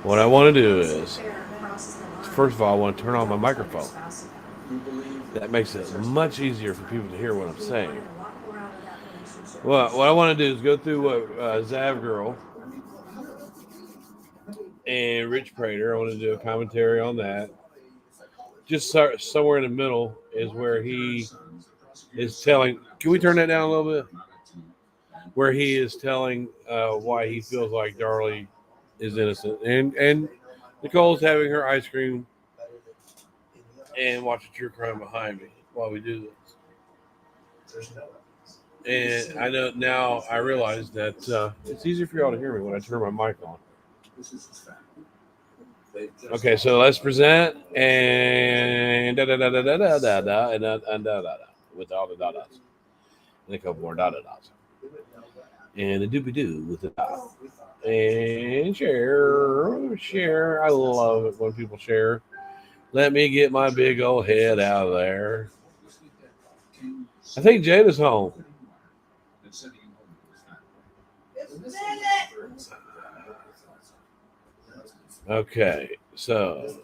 What I want to do is, first of all, I want to turn on my microphone. That makes it much easier for people to hear what I'm saying. Well, what I want to do is go through what Zav Girl and Rich Prater. I want to do a commentary on that. Just somewhere in the middle is where he is telling. Can we turn that down a little bit? Where he is telling why he feels like Darlie is innocent, and Nicole's having her ice cream and watching true crime behind me while we do this. And I know now I realize that it's easier for y'all to hear me when I turn my mic on. Okay, so let's present and da da da da da da da da and da da da with all the da das and a couple more da da das and a doobie doo with the da and share. I love it when people share. Let me get my big old head out of there. I think Jada's home. Okay, so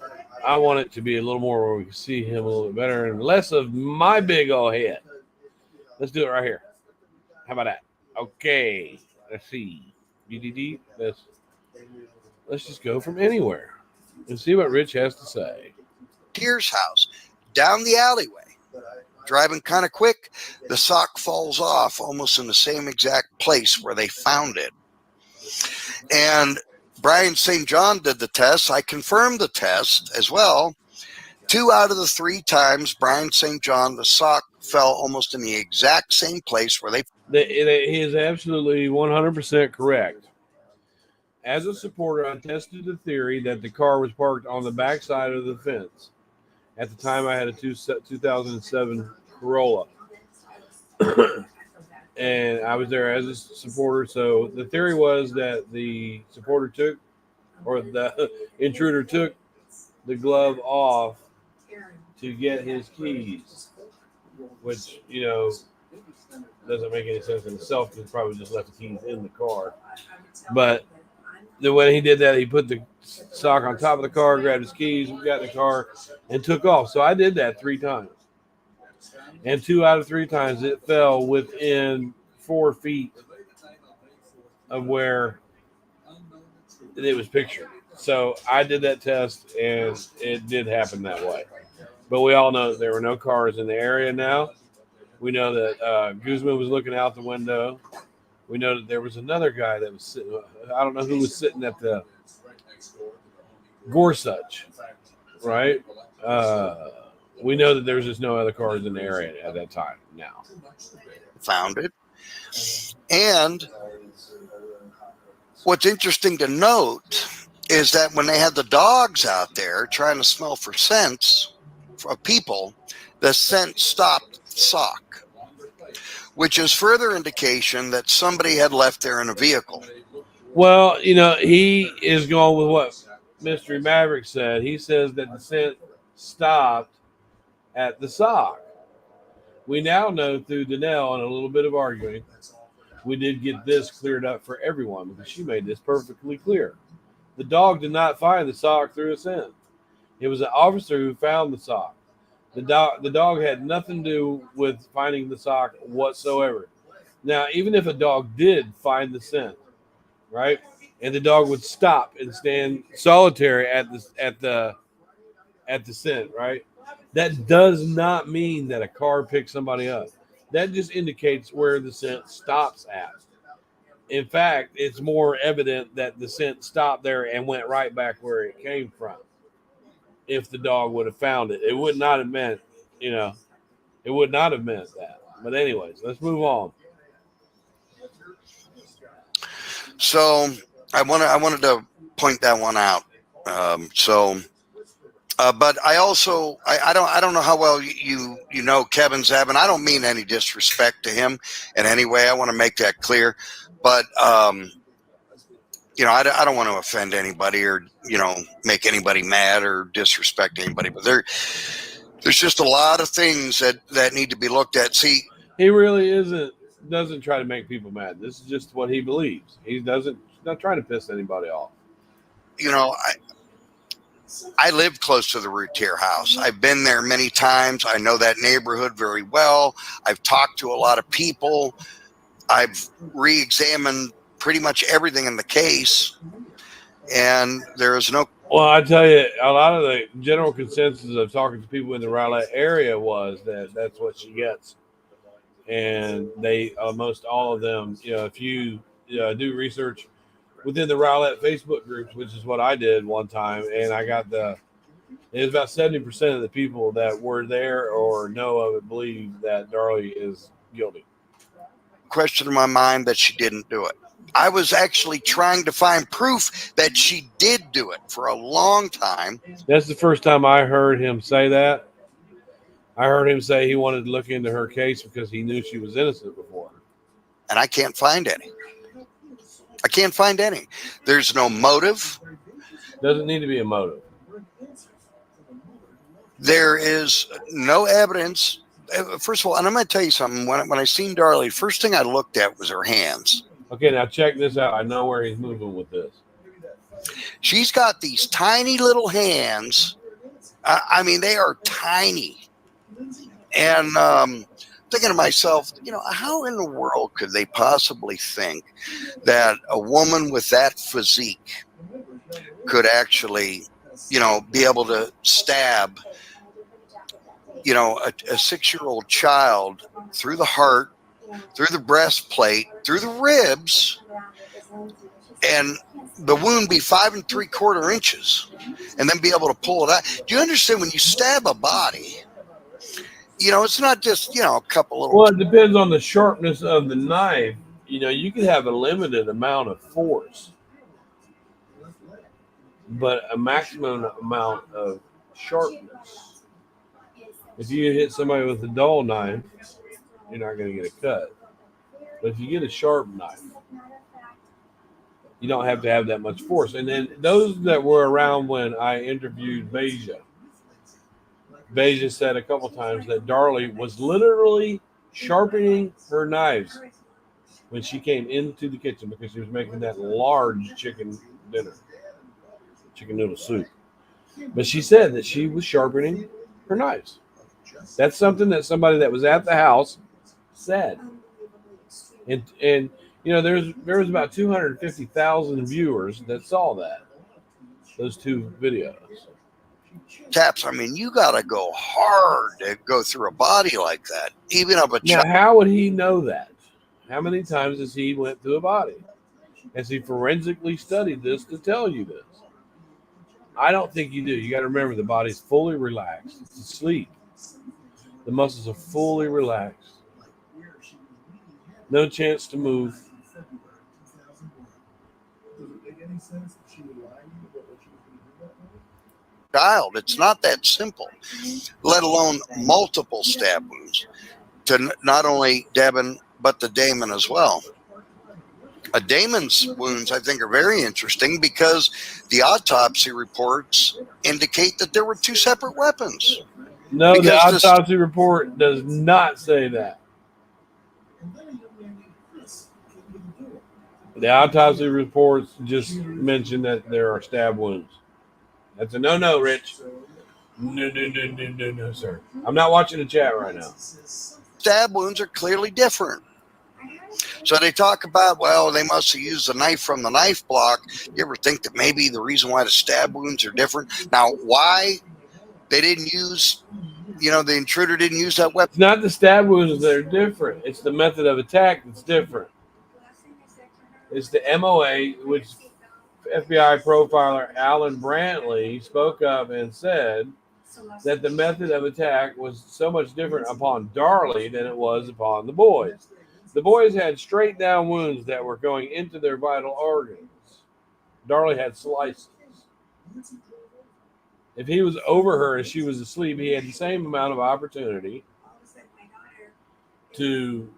I want it to be a little more where we can see him a little bit better and less of my big old head. Let's do it right here. How about that? Okay, let's see. Let's just go from anywhere and see what Rich has to say. Deer's house, down the alleyway. Driving kind of quick, the sock falls off almost in the same exact place where they found it. And BryanSt.John did the test. I confirmed the test as well. 2 out of the 3 times, BryanSt.John, the sock fell almost in the exact same place where they. He is absolutely 100% correct. As a supporter, I tested the theory that the car was parked on the backside of the fence. At the time, I had a 2007 Corolla. And I was there as a supporter. So the theory was that the supporter took, or the intruder took the glove off to get his keys, which, doesn't make any sense in itself because he probably just left the keys in the car. But the way he did that, he put the sock on top of the car, grabbed his keys, got in the car, and took off. So I did that 3 times. And 2 out of 3 times it fell within 4 feet of where it was pictured. So I did that test, and it did happen that way. But we all know that there were no cars in the area now. We know that Guzman was looking out the window. We know that there was another guy that was sitting. I don't know who was sitting at the Gorsuch, right? We know that there's just no other cars in the area at that time now. Found it. And what's interesting to note is that when they had the dogs out there trying to smell for scents of people, the scent stopped the sock, which is further indication that somebody had left there in a vehicle. Well, he is going with what Mystery Maverick said. He says that the scent stopped at the sock. We now know through Danelle and a little bit of arguing, we did get this cleared up for everyone because she made this perfectly clear. The dog did not find the sock through a scent. It was an officer who found the sock. The dog had nothing to do with finding the sock whatsoever. Now, even if a dog did find the scent, right, and the dog would stop and stand solitary at the scent, right, that does not mean that a car picked somebody up. That just indicates where the scent stops at. In fact, it's more evident that the scent stopped there and went right back where it came from. If the dog would have found it, it would not have meant, it would not have meant that. But anyways, let's move on. So I wanted to point that one out. But I also I don't know how well you know Kevin Zab, and I don't mean any disrespect to him in any way. I want to make that clear. But I don't want to offend anybody or make anybody mad or disrespect anybody. But there's just a lot of things that need to be looked at. See, he really doesn't try to make people mad. This is just what he believes. He's not trying to piss anybody off. I live close to the Routier house. I've been there many times. I know that neighborhood very well. I've talked to a lot of people. I've re-examined pretty much everything in the case, and there is no. Well, I tell you, a lot of the general consensus of talking to people in the Rowlett area was that that's what she gets, and they almost all of them. If you do research within the Rowlett Facebook groups, which is what I did one time, and I got it was about 70% of the people that were there or know of it believe that Darlie is guilty. Question in my mind that she didn't do it. I was actually trying to find proof that she did do it for a long time. That's the first time I heard him say that. I heard him say he wanted to look into her case because he knew she was innocent before. And I can't find any. I can't find any. There's no motive. Doesn't need to be a motive. There is no evidence. First of all, and I'm going to tell you something. When I seen Darlie, first thing I looked at was her hands. Okay, now check this out. I know where he's moving with this. She's got these tiny little hands. I mean, they are tiny. And thinking to myself, how in the world could they possibly think that a woman with that physique could actually, be able to stab, a 6-year-old child through the heart, through the breastplate, through the ribs, and the wound be 5 3/4 inches, and then be able to pull it out. Do you understand when you stab a body? It's not just, a couple little. Well, it depends on the sharpness of the knife. You can have a limited amount of force, but a maximum amount of sharpness. If you hit somebody with a dull knife, you're not going to get a cut. But if you get a sharp knife, you don't have to have that much force. And then those that were around when I interviewed Beja said a couple times that Darlie was literally sharpening her knives when she came into the kitchen because she was making that large chicken dinner, chicken noodle soup. But she said that she was sharpening her knives. That's something that somebody that was at the house said. And there was about 250,000 viewers that saw those two videos. Taps, I mean, you got to go hard to go through a body like that, even of a Now, child. how would he know that? How many times has he went through a body? Has he forensically studied this to tell you this? I don't think you do. You got to remember the body's fully relaxed. It's asleep. The muscles are fully relaxed. No chance to move. Child, it's not that simple, let alone multiple stab wounds to not only Devin, but the Damon as well. Damon's wounds, I think, are very interesting because the autopsy reports indicate that there were 2 separate weapons. No, the autopsy report does not say that. The autopsy reports just mention that there are stab wounds. That's a no, Rich. No, sir. I'm not watching the chat right now. Stab wounds are clearly different. So they talk about, well, they must have used a knife from the knife block. You ever think that maybe the reason why the stab wounds are different? Now, why they didn't use, the intruder didn't use that weapon? It's not the stab wounds that are different. It's the method of attack that's different. It's the MOA, which FBI profiler Alan Brantley spoke of and said that the method of attack was so much different upon Darlie than it was upon the boys. The boys had straight down wounds that were going into their vital organs. Darlie had slices. If he was over her as she was asleep, he had the same amount of opportunity to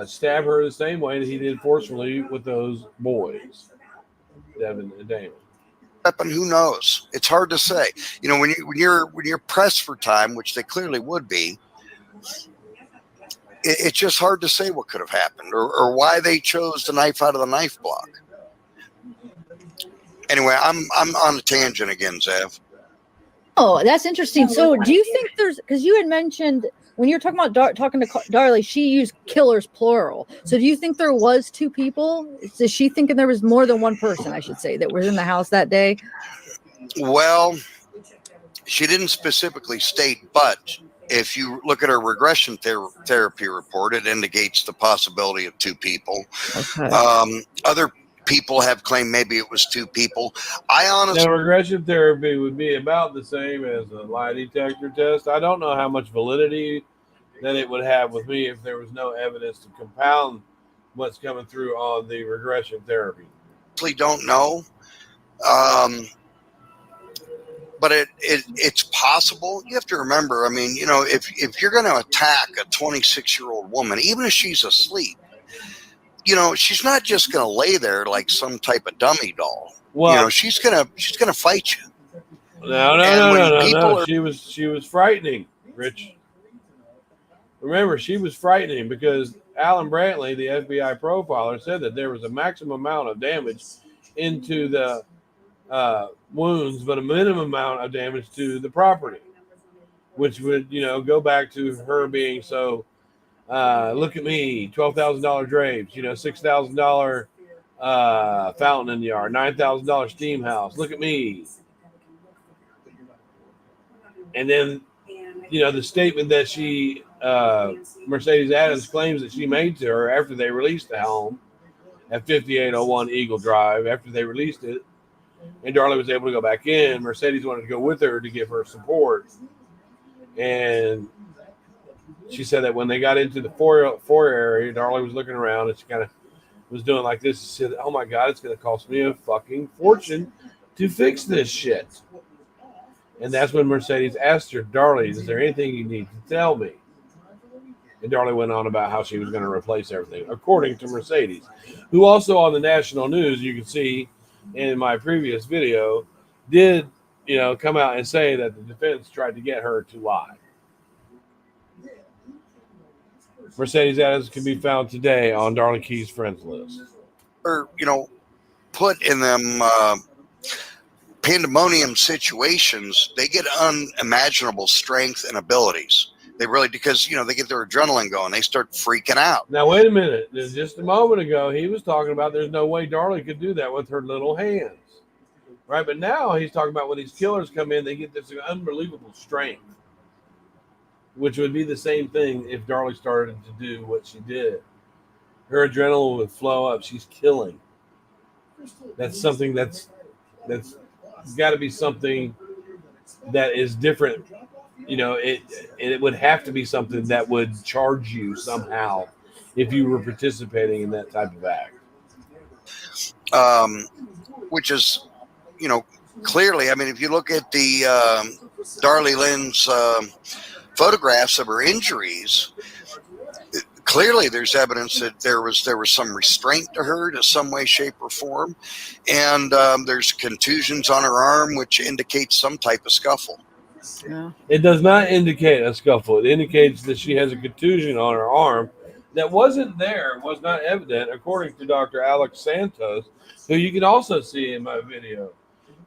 stab her the same way that he did forcefully with those boys, Devin and Damon. Weapon, who knows? It's hard to say. When you're pressed for time, which they clearly would be, it's just hard to say what could have happened or why they chose the knife out of the knife block. Anyway, I'm on a tangent again, Zev. Oh, that's interesting. So, do you think there's, because you had mentioned when you were talking about talking to Darlie, she used killers plural. So, do you think there was two people? Is she thinking there was more than one person, I should say, that was in the house that day? Well, she didn't specifically state, but if you look at her regression therapy report, it indicates the possibility of two people. Okay. Other people have claimed maybe it was two people. I honestly, Now, regression therapy would be about the same as a lie detector test. I don't know how much validity that it would have with me if there was no evidence to compound what's coming through on the regression therapy. don't know. But it's possible. You have to remember, I mean, if you're going to attack a 26-year-old woman, even if she's asleep, she's not just going to lay there like some type of dummy doll. Well, she's gonna fight you. No. She was frightening, Rich. Remember, she was frightening because Alan Brantley, the FBI profiler, said that there was a maximum amount of damage into the wounds, but a minimum amount of damage to the property, which would, go back to her being so, look at me, $12,000 drapes, $6,000 fountain in the yard, $9,000 steam house. Look at me. And then, the statement that she, Mercedes Adams claims that she made to her after they released the home at 5801 Eagle Drive, after they released it, and Darlie was able to go back in. Mercedes wanted to go with her to give her support. And she said that when they got into the foyer area, Darlie was looking around and she kind of was doing like this. She said, "Oh my God, it's going to cost me a fucking fortune to fix this shit." And that's when Mercedes asked her, "Darlie, is there anything you need to tell me?" And Darlie went on about how she was going to replace everything, according to Mercedes, who also on the national news, you can see in my previous video, did, come out and say that the defense tried to get her to lie. Mercedes Adams can be found today on Darlie Key's friends list. Or, put in them pandemonium situations, they get unimaginable strength and abilities. They really, because, they get their adrenaline going. They start freaking out. Now, wait a minute. Just a moment ago, he was talking about there's no way Darlie could do that with her little hands. Right? But now he's talking about when these killers come in, they get this unbelievable strength, which would be the same thing if Darlie started to do what she did. Her adrenaline would flow up. She's killing. That's something that's got to be something that is different. It would have to be something that would charge you somehow if you were participating in that type of act. Which is, clearly, I mean, if you look at the Darlie Lynn's photographs of her injuries, clearly there's evidence that there was some restraint to her to some way, shape, or form, and there's contusions on her arm, which indicates some type of scuffle. Yeah. It does not indicate a scuffle. It indicates that she has a contusion on her arm that wasn't there, was not evident, according to Dr. Alex Santos, who you can also see in my video.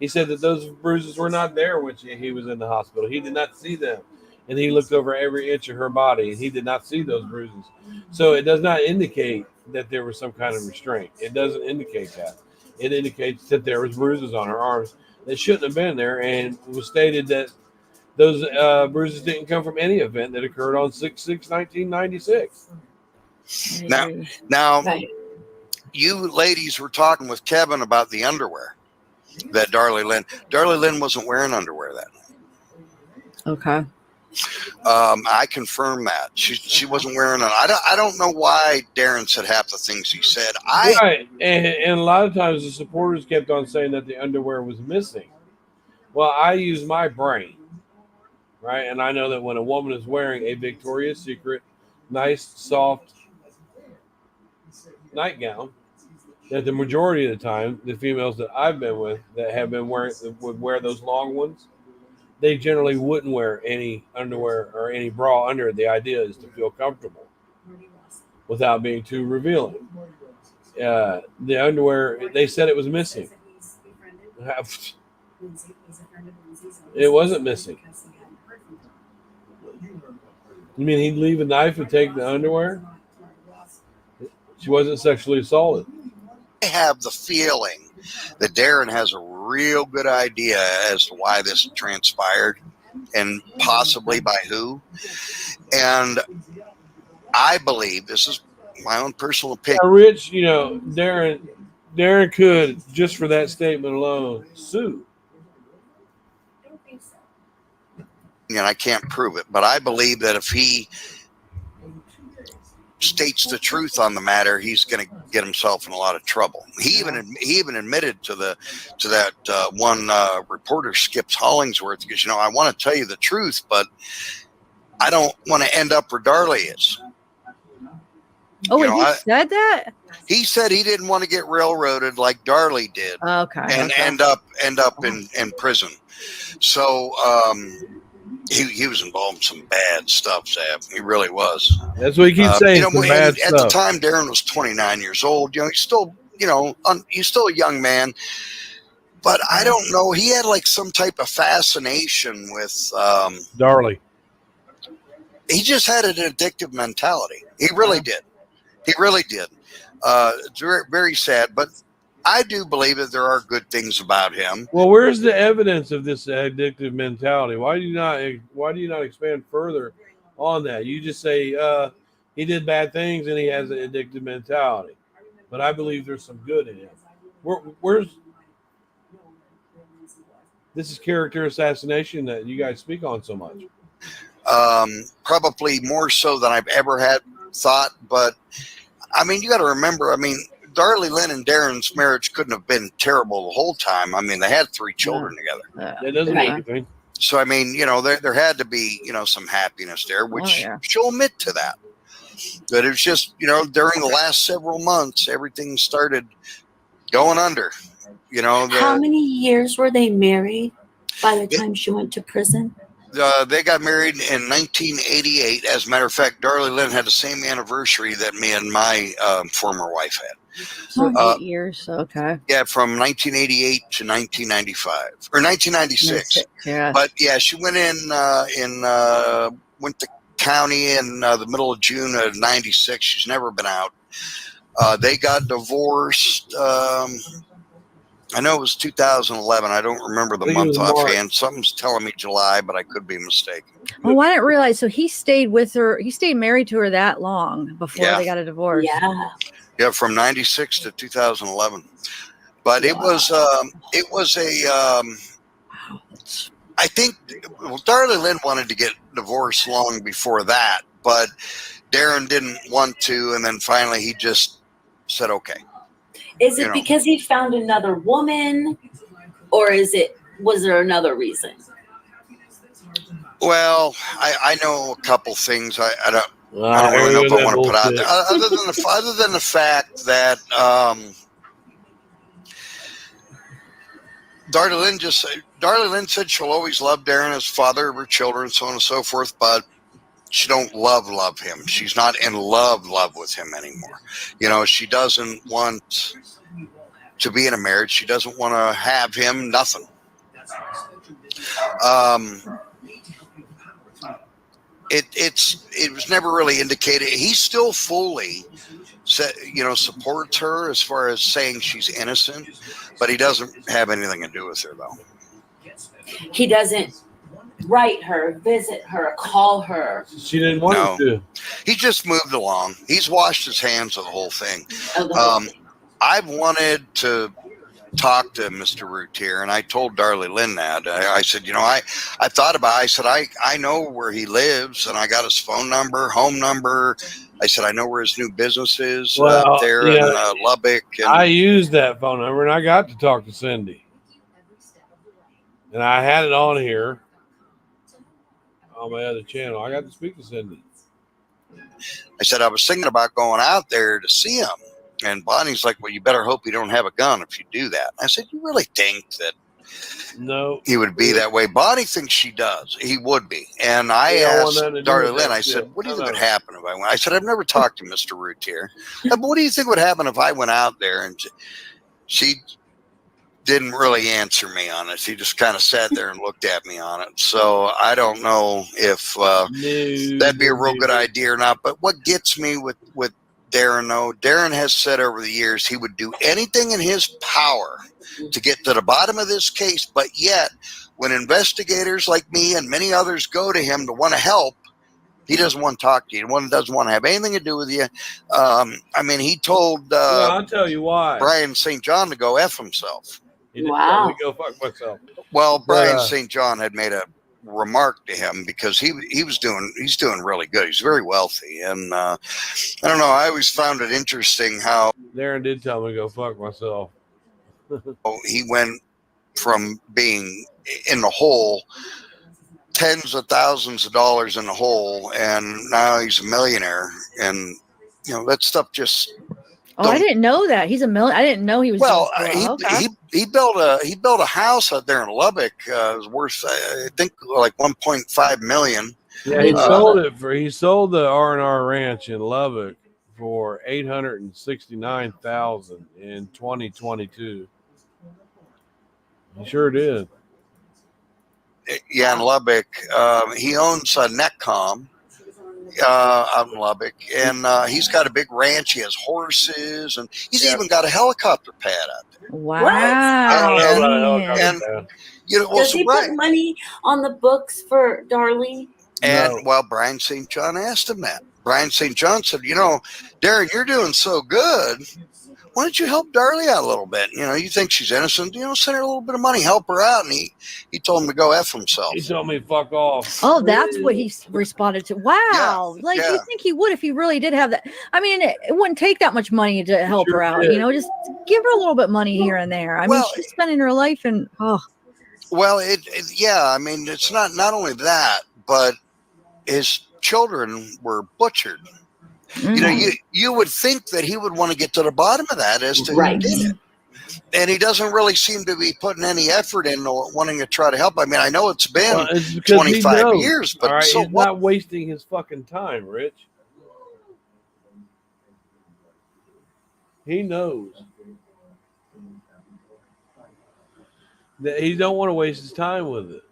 He said that those bruises were not there when he was in the hospital. He did not see them. And he looked over every inch of her body, and he did not see those bruises. So it does not indicate that there was some kind of restraint. It doesn't indicate that. It indicates that there was bruises on her arms that shouldn't have been there, and it was stated that those bruises didn't come from any event that occurred on 6/6/1996. Now, you ladies were talking with Kevin about the underwear that Darlie Lynn wasn't wearing underwear that night. Okay. I confirm that she wasn't wearing it. I don't know why Darren said half the things he said. Right, and a lot of times the supporters kept on saying that the underwear was missing. Well, I use my brain, right, and I know that when a woman is wearing a Victoria's Secret, nice, soft nightgown, that the majority of the time, the females that I've been with that have been would wear those long ones, they generally wouldn't wear any underwear or any bra under it. The idea is to feel comfortable without being too revealing. The underwear, they said it was missing. It wasn't missing. You mean he'd leave a knife and take the underwear? She wasn't sexually assaulted. I have the feeling that Darren has a real good idea as to why this transpired and possibly by who. And I believe, this is my own personal opinion. Rich, Darren could, just for that statement alone, sue. And I can't prove it, but I believe that if he states the truth on the matter, he's going to get himself in a lot of trouble. He even admitted to that one reporter, Skips Hollingsworth, because I want to tell you the truth, but I don't want to end up where Darley is. Oh, and he said that? He said he didn't want to get railroaded like Darley did, and end up in prison. So he was involved in some bad stuff, Sam. He really was. That's what he keeps saying. At the time, Darren was 29 years old. He's still, he's still a young man. But I don't know. He had like some type of fascination with Darley. He just had an addictive mentality. He really did. He really did. It's very, very sad, but I do believe that there are good things about him. Well, where's the evidence of this addictive mentality? Why do you not expand further on that? You just say he did bad things and he has an addictive mentality, but I believe there's some good in him. Where's this is character assassination that you guys speak on so much? Probably more so than I've ever had thought, but I mean, you got to remember, Darley Lynn and Darren's marriage couldn't have been terrible the whole time. They had 3 children together. That doesn't mean anything. So, there had to be, some happiness there, which she'll admit to that. But it was just, during the last several months, everything started going under. How many years were they married by the time she went to prison? They got married in 1988. As a matter of fact, Darley Lynn had the same anniversary that me and my former wife had. So 8 years, okay. Yeah, from 1988 to 1995 or 1996. Yeah. But yeah, she went went to county in the middle of June of 96. She's never been out. They got divorced. I know it was 2011. I don't remember the month offhand. Something's telling me July, but I could be mistaken. Oh, I didn't realize. So he stayed with her. He stayed married to her that long before they got a divorce. Yeah, from 96 to 2011. But it was I think Darley Lynn wanted to get divorced long before that, but Darren didn't want to, and then finally he just said okay. Is it because he found another woman, or was there another reason? Well, I know a couple things. I don't really know if I want to put out there. Other than the fact that Darley Lynn said she'll always love Darren as father of her children, so on and so forth, but she don't love him. She's not in love with him anymore. She doesn't want to be in a marriage. She doesn't want to have him, nothing. It was never really indicated. He still fully supports her as far as saying she's innocent, but he doesn't have anything to do with her though. He doesn't write her, visit her, call her. She didn't want to. He just moved along. He's washed his hands of the whole thing. I've wanted to talk to Mr. Root here, and I told Darley Lynn that. I said, I thought about it. I said, I know where he lives, and I got his phone number, home number. I said, I know where his new business is up there in Lubbock. And I used that phone number, and I got to talk to Cindy. And I had it on here on my other channel. I got to speak to Cindy. I said, I was thinking about going out there to see him. And Bonnie's like, well, you better hope you don't have a gun if you do that. I said, you really think that he would be that way? Bonnie thinks she does. He would be. And I asked Darley Lynn, I said, what do you think would happen if I went? I said, I've never talked to Mr. Root here. But what do you think would happen if I went out there? And didn't really answer me on it. He just kind of sat there and looked at me on it. So I don't know if that'd be a real good idea or not. But what gets me with Darren, though, Darren has said over the years he would do anything in his power to get to the bottom of this case. But yet, when investigators like me and many others go to him to want to help, he doesn't want to talk to you. He doesn't want to have anything to do with you. I mean, he told well, I'll tell you why. BryanSt.John to go F himself. He didn't tell me to go fuck myself. Well, BryanSt.John had made a remark to him because he's doing really good. He's very wealthy, and I don't know. I always found it interesting how Darren did tell me to go fuck myself. he went from being in the hole, tens of thousands of dollars in the hole, and now he's a millionaire. And that stuff just. Oh, I didn't know that he's a million. I didn't know he was. Well, he built a house out there in Lubbock. It was worth, I think, like $1.5 million. Yeah, he sold it he sold the R&R Ranch in Lubbock for $869,000 in 2022. He sure did. Yeah, in Lubbock. He owns Netcom out in Lubbock, and he's got a big ranch. He has horses, and he's even got a helicopter pad out there. Wow! Does he put money on the books for Darlie? And well, BryanSt.John asked him that. BryanSt.John said, Darren, you're doing so good. Why don't you help Darlie out a little bit? You think she's innocent. Send her a little bit of money, help her out. And he told him to go F himself. He told me fuck off. Oh, that's what he responded to. Wow. You think he would if he really did have that. I mean, it wouldn't take that much money to help her out. Just give her a little bit of money here and there. I mean, she's spending her life and Well, I mean, it's not only that, but his children were butchered. You would think that he would want to get to the bottom of that as to who did it. And he doesn't really seem to be putting any effort in wanting to try to help. I mean, I know it's been 25 years, but he's not wasting his fucking time, Rich. He knows that he don't want to waste his time with it.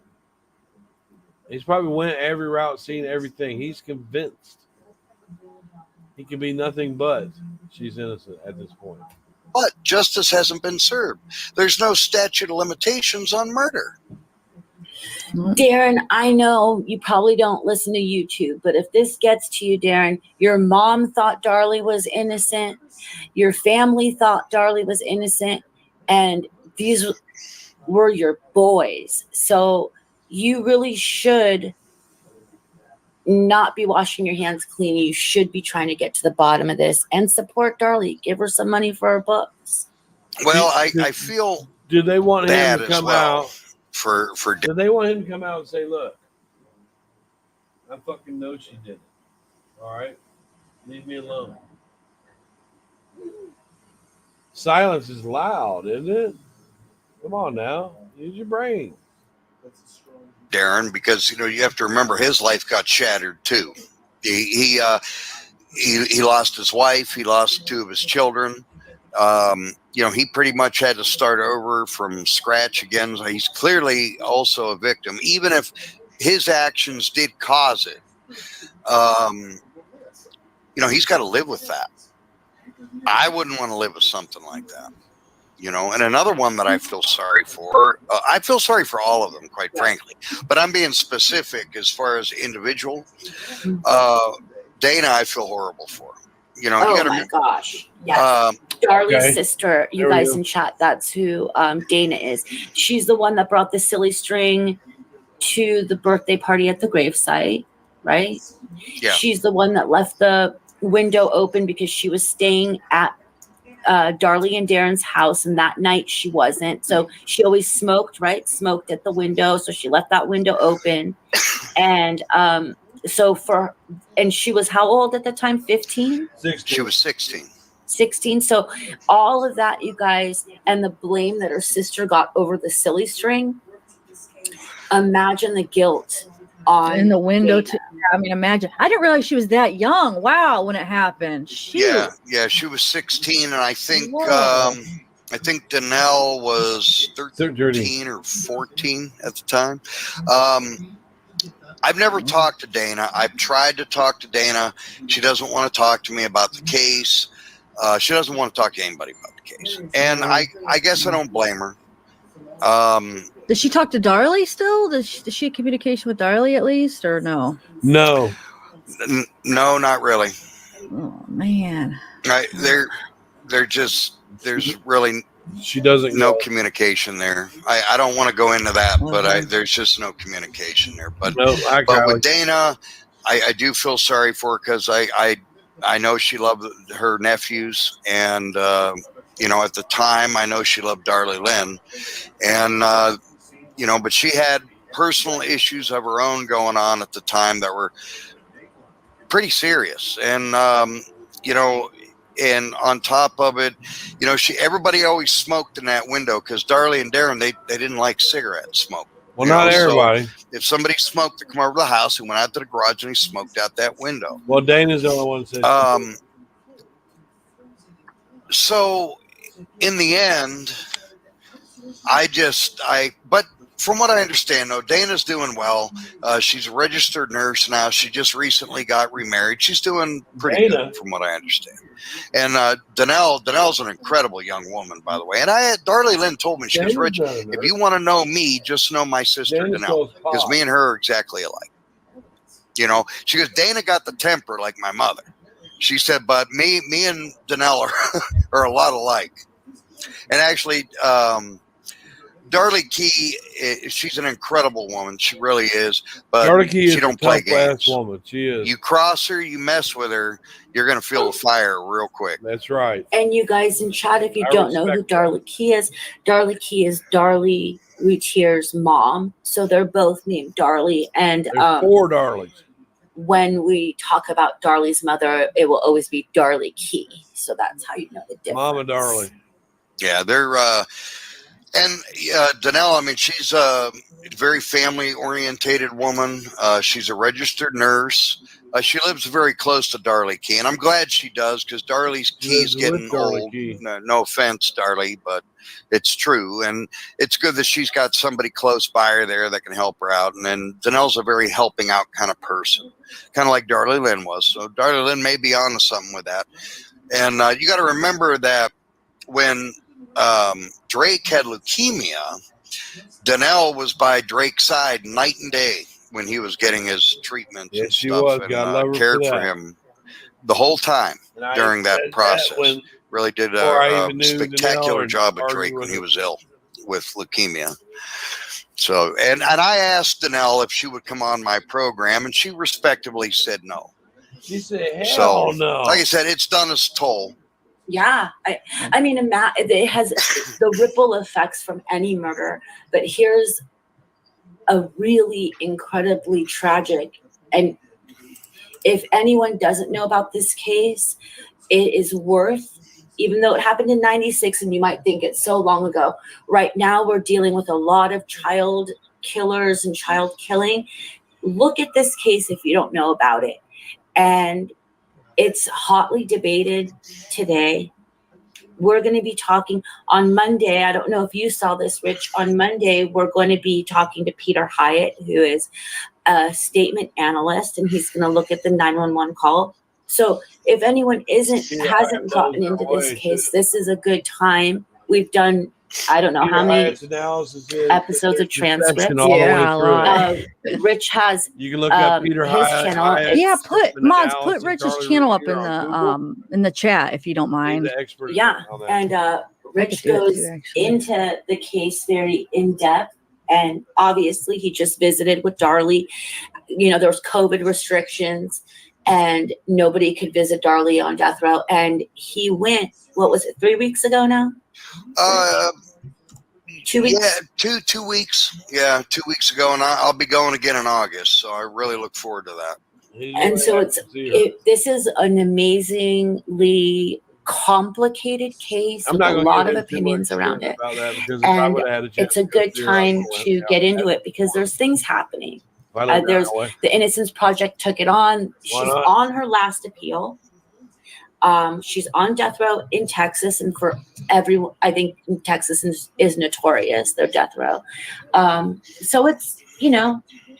He's probably went every route, seen everything. He's convinced. He can be nothing but she's innocent at this point. But justice hasn't been served. There's no statute of limitations on murder. Darren, I know you probably don't listen to YouTube, but if this gets to you, Darren, your mom thought Darlie was innocent. Your family thought Darlie was innocent. And these were your boys. So you really should not be washing your hands clean. You should be trying to get to the bottom of this and support Darlie. Give her some money for her books. Well, I feel. Do they want him to come out for? Do they want him to come out and say, "Look, I fucking know she did it. All right, leave me alone." Silence is loud, isn't it? Come on now, use your brain. Darren, because you have to remember his life got shattered too. He lost his wife. He lost 2 of his children. He pretty much had to start over from scratch again. He's clearly also a victim, even if his actions did cause it. He's got to live with that. I wouldn't want to live with something like that. And another one that I feel sorry for, I feel sorry for all of them, quite frankly, but I'm being specific as far as individual. Dana, I feel horrible for. My gosh. Yes. Darlie's sister, you guys in chat, that's who Dana is. She's the one that brought the silly string to the birthday party at the gravesite, right? Yeah. She's the one that left the window open because she was staying at Darlie and Darren's house, and that night she wasn't. So she always smoked, right? Smoked at the window. So she left that window open. And and she was how old at the time? 15? 16. She was 16. 16. So all of that, you guys, and the blame that her sister got over the silly string. Imagine the guilt on in the window too. I mean, imagine. I didn't realize she was that young. Wow, when it happened. Shoot. Yeah, she was 16, and I think I think Danelle was 13 13. or 14 at the time. I've never talked to Dana. I've tried to talk to Dana. She doesn't want to talk to me about the case. She doesn't want to talk to anybody about the case. And I guess I don't blame her. Does she talk to Darlie still? Does she have communication with Darlie at least, or no? No. No, not really. Oh man. They're just, there's really She doesn't no go. communication there. I don't want to go into that, but there's just no communication there. But No, but with Dana, I do feel sorry for her because I know she loved her nephews, and you know, at the time I know she loved Darlie Lynn, and you know, but she had personal issues of her own going on at the time that were pretty serious, and you know. And on top of it, you know, everybody always smoked in that window because Darlie and Darren, they didn't like cigarette smoke. Well, not everybody. So if somebody smoked to come over to the house, he went out to the garage and he smoked out that window. Well, Dana's the only one that says. So in the end, but from what I understand, though, Dana's doing well. She's a registered nurse now. She just recently got remarried. She's doing pretty good, from what I understand. And Danelle's an incredible young woman, by the way. And Darlie Lynn told me, she goes, Rich, if you want to know me, just know my sister Danelle, because me and her are exactly alike. You know, she goes, Dana got the temper like my mother. She said, but me and Danelle are a lot alike. And actually, Darlie Key, she's an incredible woman. She really is. But Darlie Key she don't play games. Woman. She is. You cross her, you mess with her, you're going to feel the fire real quick. That's right. And you guys in chat, if you don't know who Darlie Key is Darlie Routier's mom. So they're both named Darlie. And there's 4 Darlies. When we talk about Darlie's mother, it will always be Darlie Key. So that's how you know the difference. Mama Darlie. Yeah, they're and Danelle, I mean, she's a very family-orientated woman. She's a registered nurse. She lives very close to Darlie Key, and I'm glad she does because Darlie's Key's getting old. No offense, Darlie, but it's true, and it's good that she's got somebody close by her there that can help her out. And then Danelle's a very helping out kind of person, kind of like Darlie Lynn was. So Darlie Lynn may be on to something with that. And you got to remember that when Drake had leukemia, Danelle was by Drake's side night and day when he was getting his treatment. Yes, and she stuff, was. And cared for him the whole time during that process. Really did a spectacular job of Drake when he was ill with leukemia. So, and I asked Danelle if she would come on my program, and she respectfully said no. She said, hell no. Like I said, it's done its toll. Yeah, I mean, it has the ripple effects from any murder, but here's a really incredibly tragic, and if anyone doesn't know about this case, it is worth, even though it happened in 96 and you might think it's so long ago, right now we're dealing with a lot of child killers and child killing. Look at this case if you don't know about it. And it's hotly debated today. We're going to be talking on Monday. I don't know if you saw this, Rich. On Monday, we're going to be talking to Peter Hyatt, who is a statement analyst, and he's going to look at the 911 call. So if anyone hasn't gotten into this case, this is a good time. We've done, I don't know how many episodes of transcripts. Yeah, Rich has you can look up Peter his Hyatt, channel. Yeah, put Rich's channel up in the chat if you don't mind. Yeah, and Rich goes into the case very in depth, and obviously he just visited with Darlie. You know, there was COVID restrictions, and nobody could visit Darlie on death row, and he went. What was it? 3 weeks ago now. 2 weeks. Yeah, 2 weeks. Yeah, 2 weeks ago, and I'll be going again in August. So I really look forward to that. And so this is an amazingly complicated case with a lot of opinions around it, and it's a good time to get into it because there's things happening. There's the Innocence Project took it on. She's on her last appeal. She's on death row in Texas, and for everyone, I think Texas is notorious, their death row. So it's,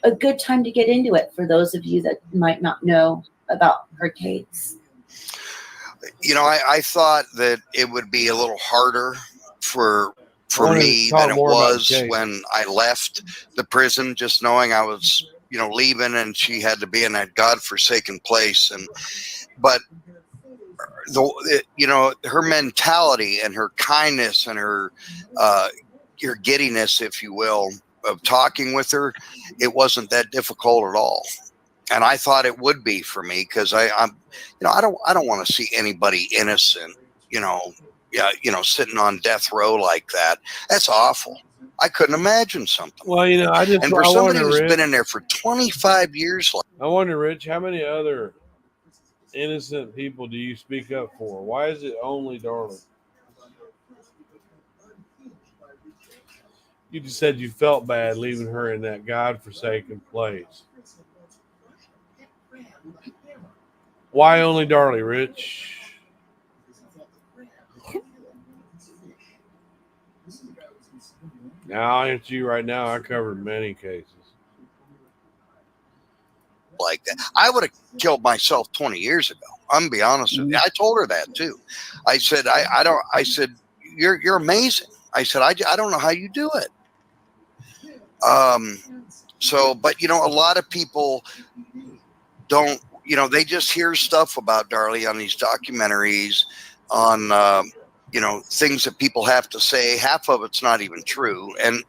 a good time to get into it for those of you that might not know about her case. I thought that it would be a little harder for me than it was when I left the prison, just knowing I was, leaving, and she had to be in that godforsaken place. But her mentality and her kindness and her giddiness, if you will, of talking with her, it wasn't that difficult at all. And I thought it would be for me, because I don't want to see anybody innocent, sitting on death row like that. That's awful. I couldn't imagine something. Well, and for somebody who's been in there for 25 years, I wonder, Rich, how many other innocent people do you speak up for? Why is it only Darlie? You just said you felt bad leaving her in that godforsaken place. Why only Darlie, Rich? Now, I'll answer you right now. I covered many cases like that. I would have killed myself 20 years ago. I'm gonna be honest with you. I told her that too. I said, I said, you're amazing. I said, I don't know how you do it. But a lot of people don't, they just hear stuff about Darlie on these documentaries, on, things that people have to say. Half of it's not even true. And,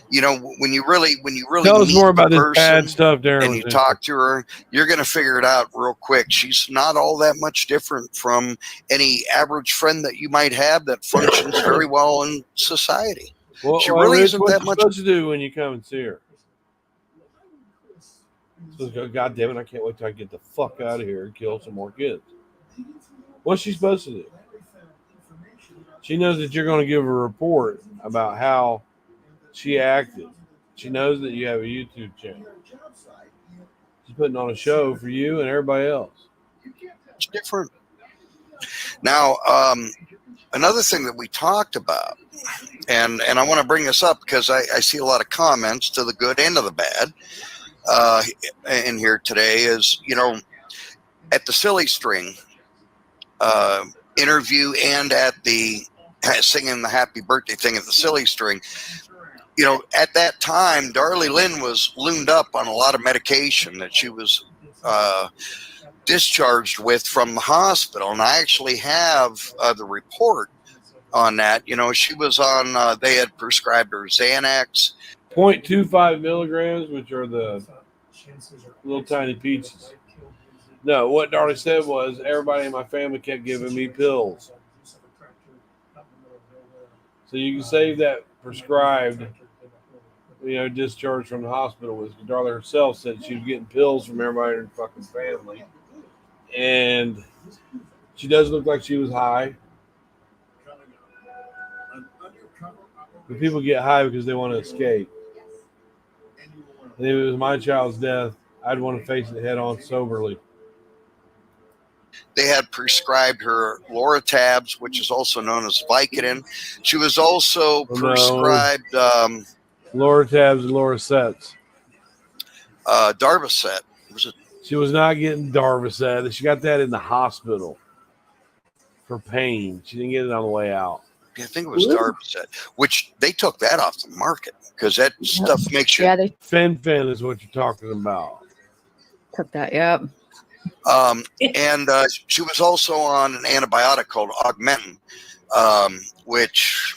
when you really tell us meet more about the this bad stuff, Darren, and you talk to her, you're going to figure it out real quick. She's not all that much different from any average friend that you might have that functions very well in society. She really Rich, isn't what that you much. supposed to do when you come and see her? So, God damn it, I can't wait till I get the fuck out of here and kill some more kids. What's she supposed to do? She knows that you're going to give a report about how she acted. She knows that you have a YouTube channel. She's putting on a show for you and everybody else. It's different. Now, another thing that we talked about, and I want to bring this up because I see a lot of comments to the good and to the bad in here today, is, at the Silly String interview and at the singing the happy birthday thing at the Silly String, at that time, Darlie Lynn was loomed up on a lot of medication that she was discharged with from the hospital. And I actually have the report on that. She was on, they had prescribed her Xanax. 0.25 milligrams, which are the little tiny peaches. No, what Darlie said was everybody in my family kept giving me pills. So you can save that prescribed, discharge from the hospital. Was Darlie herself said she was getting pills from everybody in her fucking family. And she does look like she was high. But people get high because they want to escape. And if it was my child's death, I'd want to face it head on soberly. They had prescribed her Loratabs, which is also known as Vicodin. She was also prescribed Loratabs and Loracets. Darvocet. She was not getting Darvocet. She got that in the hospital for pain. She didn't get it on the way out. Yeah, I think it was Darvocet, which they took that off the market because that stuff makes you. Yeah, Fen is what you're talking about. Took that, yep. And she was also on an antibiotic called Augmentin, which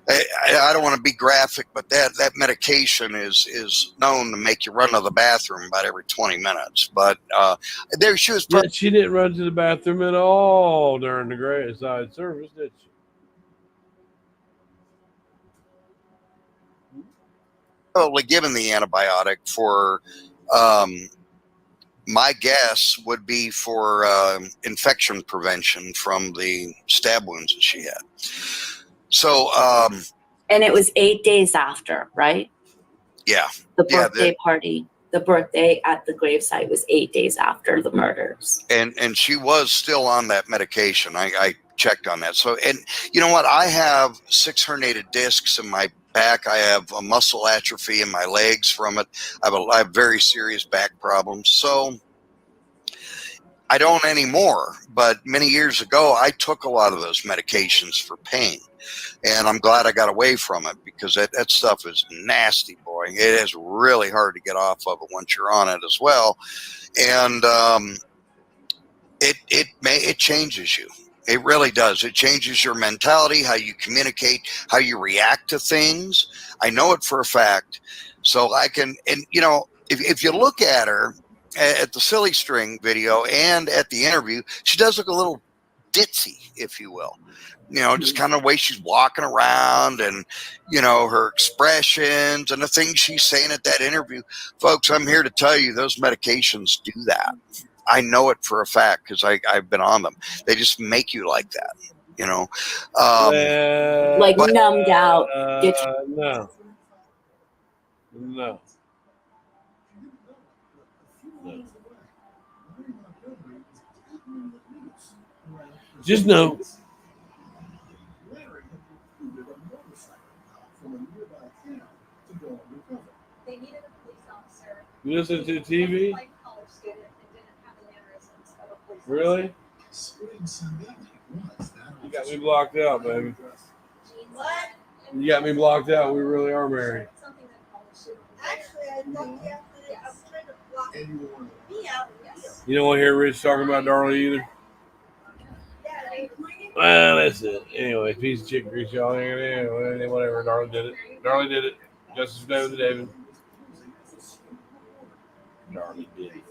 I don't want to be graphic, but that medication is known to make you run to the bathroom about every 20 minutes. But there she was. She didn't run to the bathroom at all during the gray side service, did she? Probably given the antibiotic for. My guess would be for infection prevention from the stab wounds that she had. So, and it was 8 days after, right? Yeah. The birthday party. the birthday at the gravesite was 8 days after the murders. And she was still on that medication. I checked on that. So, and you know what? I have 6 herniated discs in my back. I have a muscle atrophy in my legs from it. I have very serious back problems. So I don't anymore. But many years ago, I took a lot of those medications for pain. And I'm glad I got away from it, because that stuff is nasty, boy. It is really hard to get off of it once you're on it as well. And it changes you. It really does. It changes your mentality, how you communicate, how you react to things. I know it for a fact. So I can, and you know, if you look at her at the silly string video and at the interview, she does look a little ditzy, if you will. You know, just kind of the way she's walking around, and, you know, her expressions and the things she's saying at that interview. Folks, I'm here to tell you those medications do that. I know it for a fact, because I've been on them. They just make you like that, you know. Like numbed out. No. No. Just know. You listen to TV? Really? You got me blocked out, baby. You got me blocked out. We really are married. Actually, I thought I was trying to block me out. You don't want to hear Rich talking about Darlie either? Well, that's it. Anyway, piece of chicken grease, y'all. Whatever. Darlie did it. Darlie did it. Justice for David. Darlie did it.